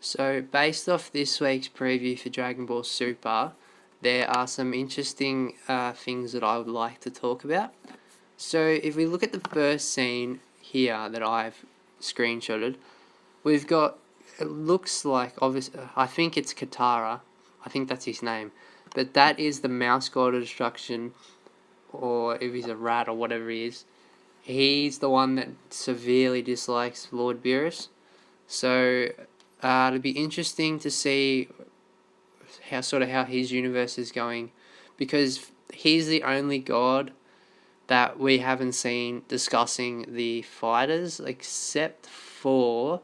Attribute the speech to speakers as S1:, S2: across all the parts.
S1: So, based off this week's preview for Dragon Ball Super, there are some interesting things that I would like to talk about. So, if we look at the first scene here that I've screenshotted, we've got, it looks like, obviously, I think it's Katara, I think that's his name, but that is the Mouse God of Destruction, or if he's a rat or whatever he is. He's the one that severely dislikes Lord Beerus. So, it'll be interesting to see how his universe is going, because he's the only god that we haven't seen discussing the fighters except for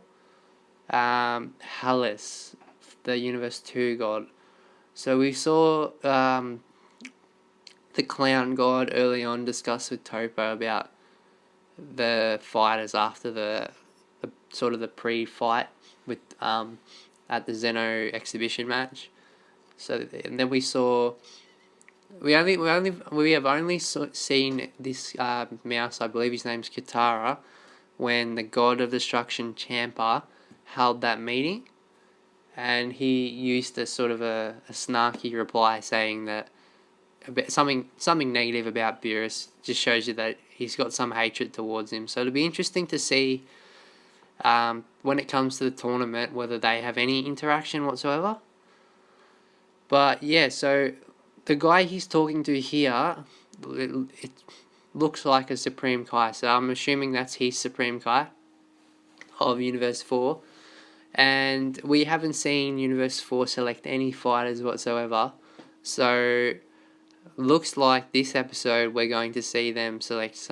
S1: Hallis, the Universe 2 god. So we saw the Clown god early on discuss with Toppo about the fighters after the sort of the pre-fight with at the Zeno exhibition match. So and then we have only seen this mouse. I believe his name's Katara, when the God of Destruction Champa held that meeting, and he used a sort of a snarky reply saying that something negative about Beerus. Just shows you that he's got some hatred towards him. So it'll be interesting to see when it comes to the tournament whether they have any interaction whatsoever. But yeah, so the guy he's talking to here, it looks like a Supreme Kai. So I'm assuming that's his Supreme Kai of Universe 4. And we haven't seen Universe 4 select any fighters whatsoever. So looks like this episode we're going to see them select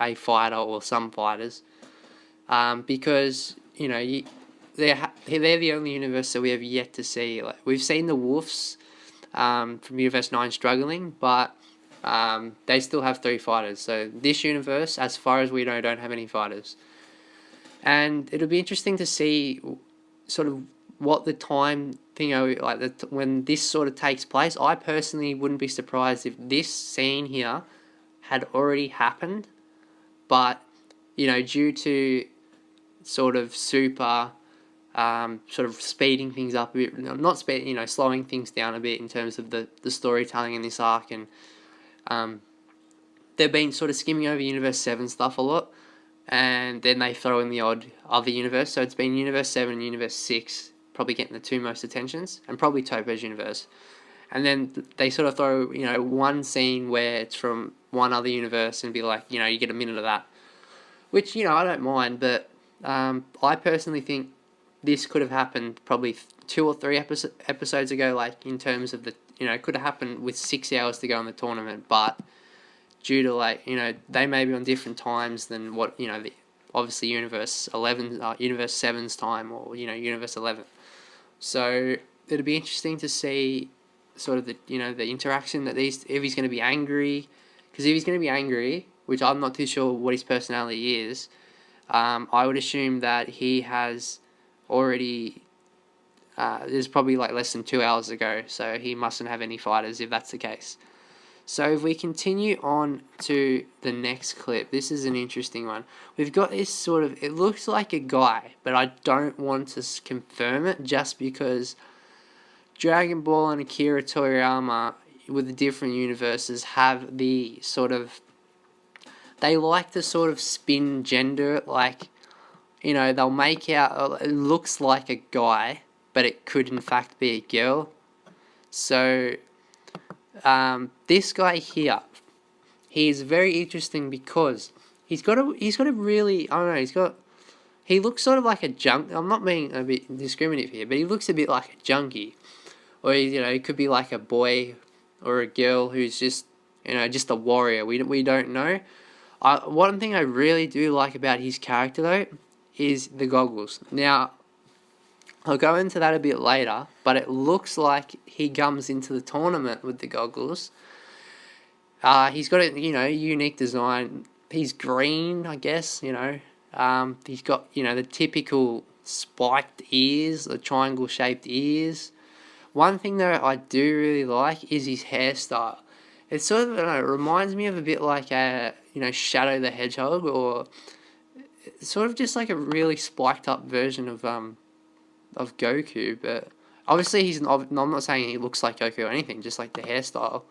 S1: a fighter or some fighters. Because, they're the only universe that we have yet to see. Like, we've seen the Wolves from Universe 9 struggling, but they still have 3 fighters. So this universe, as far as we know, don't have any fighters. And it'll be interesting to see sort of what the time thing, when this sort of takes place. I personally wouldn't be surprised if this scene here had already happened, but due to sort of Super sort of speeding things up a bit, not speed, slowing things down a bit in terms of the storytelling in this arc, and they've been sort of skimming over Universe 7 stuff a lot, and then they throw in the odd other universe. So it's been Universe 7 and Universe 6 probably getting the 2 most attentions, and probably Toppo's universe. And then they sort of throw, one scene where it's from one other universe and be like, you get a minute of that. Which, I don't mind, but I personally think this could have happened probably 2 or 3 episodes ago, like in terms of it could have happened with 6 hours to go in the tournament, but due to they may be on different times than what, obviously Universe 11, Universe 7's time, or, Universe 11. So it'll be interesting to see sort of the interaction that if he's going to be angry, because if he's going to be angry, which I'm not too sure what his personality is, I would assume that he has already, there's probably less than 2 hours ago, so he mustn't have any fighters if that's the case. So if we continue on to the next clip, this is an interesting one. We've got this sort of, it looks like a guy, but I don't want to confirm it just because Dragon Ball and Akira Toriyama with the different universes have the sort of, they like to sort of spin gender, they'll make out, it looks like a guy, but it could in fact be a girl. So this guy here, he is very interesting because he looks sort of like a junk. I'm not being a bit discriminative here, but he looks a bit like a junkie, or he could be like a boy or a girl who's just just a warrior. We don't know. One thing I really do like about his character though is the goggles. Now, I'll go into that a bit later, but it looks like he comes into the tournament with the goggles. He's got a unique design. He's green, I guess. He's got the typical spiked ears, the triangle shaped ears. One thing though I do really like is his hairstyle. It sort of it reminds me of a bit like Shadow the Hedgehog, or sort of just like a really spiked up version of of Goku, but obviously he's not. I'm not saying he looks like Goku or anything, just like the hairstyle.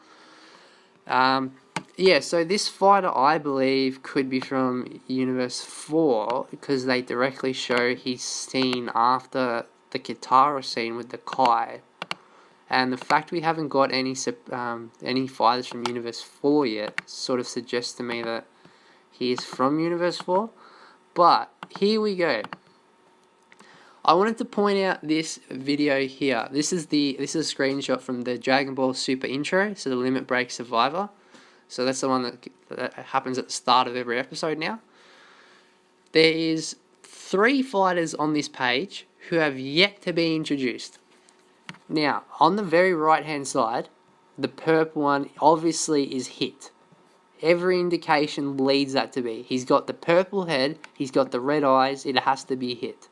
S1: Yeah, so this fighter, I believe, could be from Universe 4, because they directly show his scene after the Kitara scene with the Kai. And the fact we haven't got any fighters from Universe 4 yet sort of suggests to me that he is from Universe 4. But here we go. I wanted to point out this video here. This is a screenshot from the Dragon Ball Super intro, so the Limit Break Survivor. So that's the one that happens at the start of every episode now. There is 3 fighters on this page who have yet to be introduced. Now, on the very right hand side, the purple one obviously is Hit. Every indication leads that to be. He's got the purple head, he's got the red eyes, it has to be Hit.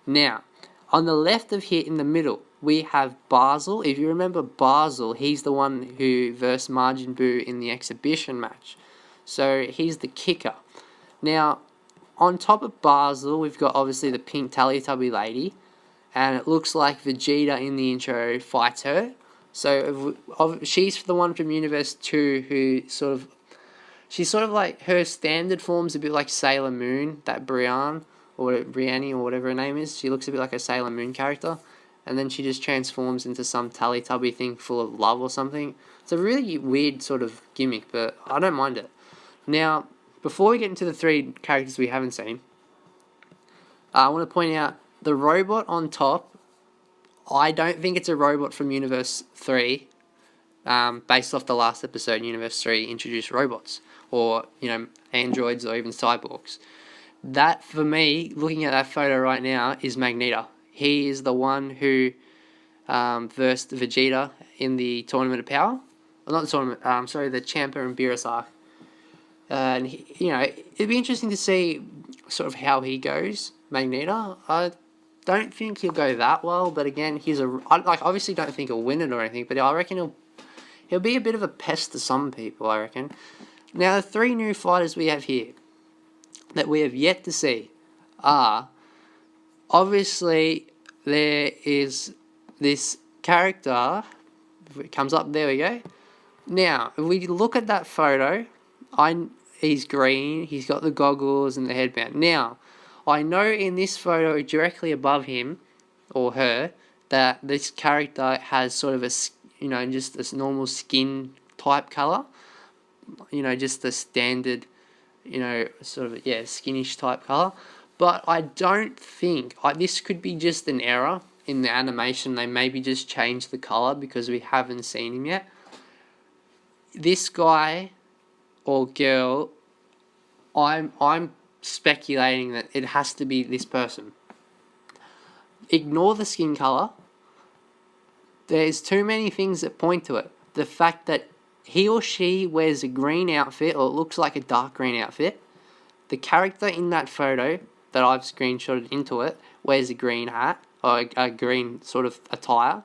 S1: Now, on the left of Hit in the middle, we have Basel. If you remember Basel, he's the one who versed Majin Buu in the exhibition match. So he's the kicker. Now, on top of Basel, we've got obviously the pink Teletubby lady. And it looks like Vegeta in the intro fights her. So she's the one from Universe 2 who she's sort of like, her standard form's a bit like Sailor Moon, that Brianne or whatever her name is. She looks a bit like a Sailor Moon character. And then she just transforms into some Teletubby thing full of love or something. It's a really weird sort of gimmick, but I don't mind it. Now, before we get into the 3 characters we haven't seen, I want to point out the robot on top. I don't think it's a robot from Universe 3, based off the last episode. Universe 3 introduced robots, or, androids, or even cyborgs. That, for me, looking at that photo right now, is Magneto. He is the one who versed Vegeta in the Tournament of Power. Well, not the tournament, the Champa and Beerus arc. And, it'd be interesting to see sort of how he goes, Magneto. I don't think he'll go that well, but again, I obviously don't think he'll win it or anything, but I reckon he'll be a bit of a pest to some people, I reckon. Now, the 3 new fighters we have here that we have yet to see are, obviously, there is this character. It comes up, there we go. Now, if we look at that photo, he's green, he's got the goggles and the headband. Now, I know in this photo directly above him, or her, that this character has sort of just this normal skin type colour. Just the standard, skinish type colour. But I don't think, this could be just an error in the animation. They maybe just changed the colour because we haven't seen him yet. This guy or girl, I'm speculating that it has to be this person. Ignore the skin colour. There's too many things that point to it. The fact that he or she wears a green outfit, or it looks like a dark green outfit. The character in that photo that I've screenshotted into it wears a green hat, or a green sort of attire.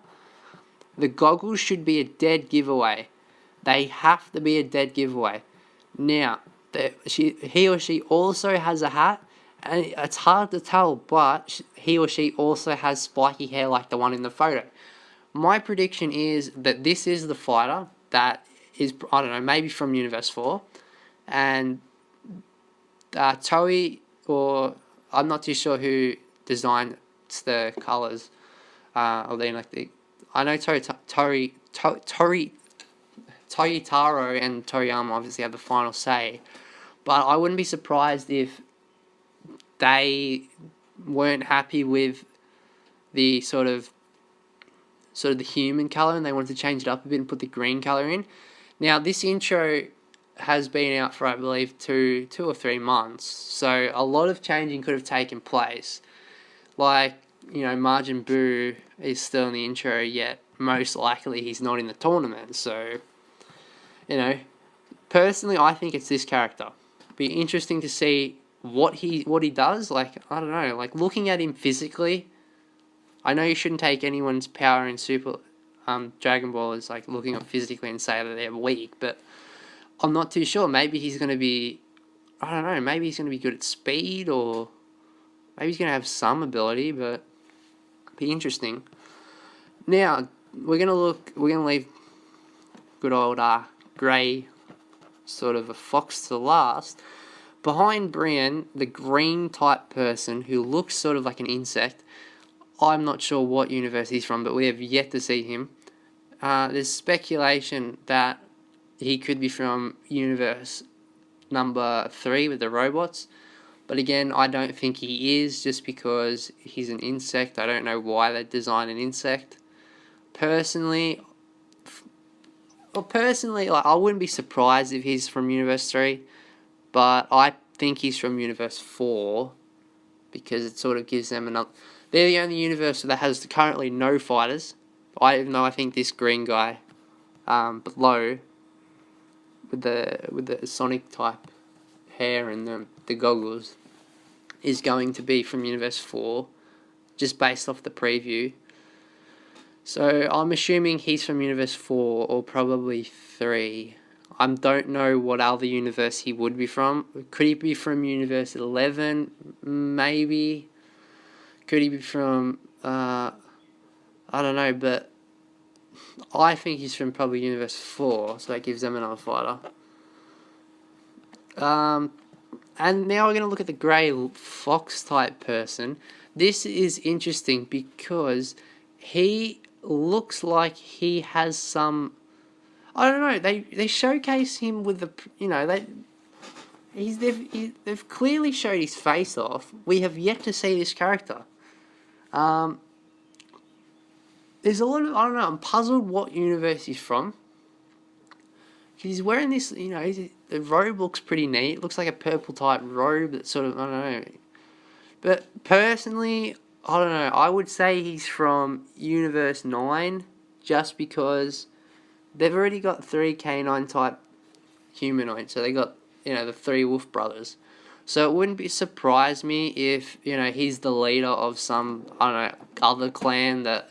S1: The goggles should be a dead giveaway. They have to be a dead giveaway. Now, he or she also has a hat, and it's hard to tell, but he or she also has spiky hair like the one in the photo. My prediction is that this is the fighter that is, I don't know, maybe from Universe 4, and Toei, or I'm not too sure who designed the colours, I know Toyotaro and Toriyama obviously have the final say, but I wouldn't be surprised if they weren't happy with the sort of the human colour, and they wanted to change it up a bit and put the green colour in. Now, this intro has been out for, I believe, two or 3 months, so a lot of changing could have taken place. Like, Majin Buu is still in the intro, yet most likely he's not in the tournament, so, personally, I think it's this character. Be interesting to see what he does. Like, I don't know, like, looking at him physically, I know you shouldn't take anyone's power in Super Dragon Ball as like looking up physically and say that they're weak, but I'm not too sure. Maybe he's going to be, I don't know, maybe he's going to be good at speed, or maybe he's going to have some ability, but Be interesting. Now, we're going to leave good old grey, sort of a fox to last. Behind Brienne, the green type person who looks sort of like an insect. I'm not sure what universe he's from, but we have yet to see him. There's speculation that he could be from universe number 3 with the robots. But again, I don't think he is, just because he's an insect. I don't know why they designed an insect. Personally, like, I wouldn't be surprised if he's from universe 3. But I think he's from universe 4, because it sort of gives them another... They're the only universe that has currently no fighters. Even though I think this green guy below with the Sonic type hair and the goggles is going to be from universe 4, just based off the preview. So I'm assuming he's from universe 4 or probably 3. I don't know what other universe he would be from. Could he be from universe 11? Maybe. Could he be from... I don't know, but I think he's from probably universe 4, so that gives them another fighter. And now we're going to look at the grey fox type person. This is interesting because he looks like he has some... I don't know. They showcase him with the they've clearly showed his face off. We have yet to see this character. There's a lot of... I don't know. I'm puzzled what universe he's from. He's wearing this. The robe looks pretty neat. It looks like a purple type robe that sort of... I don't know. But personally, I don't know. I would say he's from universe 9, just because they've already got 3 canine type humanoids. So they got, the 3 wolf brothers. So it wouldn't surprise me if, he's the leader of some, I don't know, other clan that,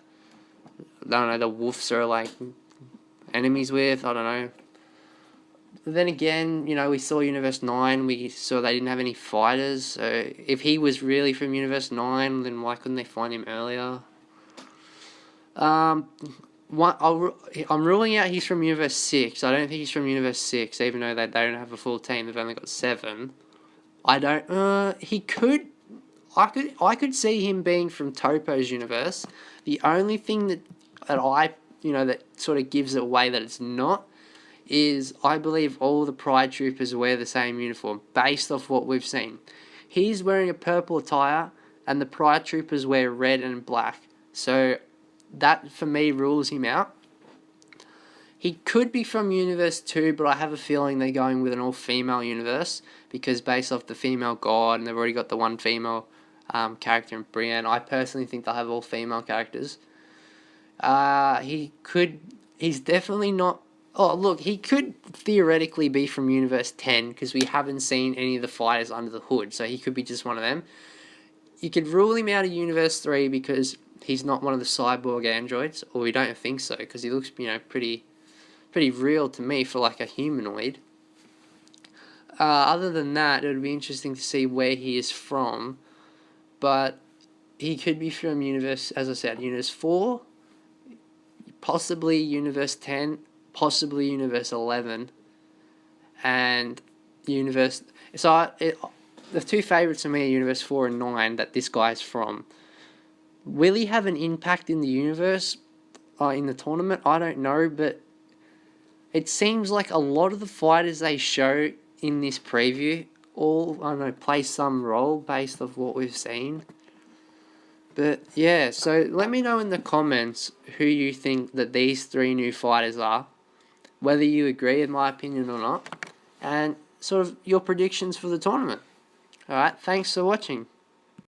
S1: I don't know, the wolves are like enemies with. I don't know. But then again, we saw Universe 9, we saw they didn't have any fighters. So if he was really from Universe 9, then why couldn't they find him earlier? I'm ruling out he's from Universe 6. I don't think he's from Universe 6, even though they don't have a full team. They've only got 7. He could... I could see him being from Topo's universe. The only thing that that sort of gives it away that it's not is I believe all the Pride Troopers wear the same uniform, based off what we've seen. He's wearing a purple attire, and the Pride Troopers wear red and black. So that, for me, rules him out. He could be from Universe 2, but I have a feeling they're going with an all-female universe, because based off the female god, and they've already got the one female character in Brienne, I personally think they'll have all female characters. He's definitely not... Oh, look, he could theoretically be from Universe 10, because we haven't seen any of the fighters under the hood, so he could be just one of them. You could rule him out of Universe 3 because he's not one of the cyborg androids, or we don't think so, because he looks, pretty real to me for like a humanoid. Other than that, it would be interesting to see where he is from, but he could be from Universe, as I said, Universe 4, possibly Universe 10, possibly Universe 11, and Universe... So the 2 favourites for me are Universe 4 and 9 that this guy's from. Will he have an impact in the universe, in the tournament? I don't know, but it seems like a lot of the fighters they show in this preview all, I don't know, play some role based off what we've seen. But yeah, so let me know in the comments who you think that these 3 new fighters are, whether you agree with my opinion or not, and sort of your predictions for the tournament. Alright, thanks for watching.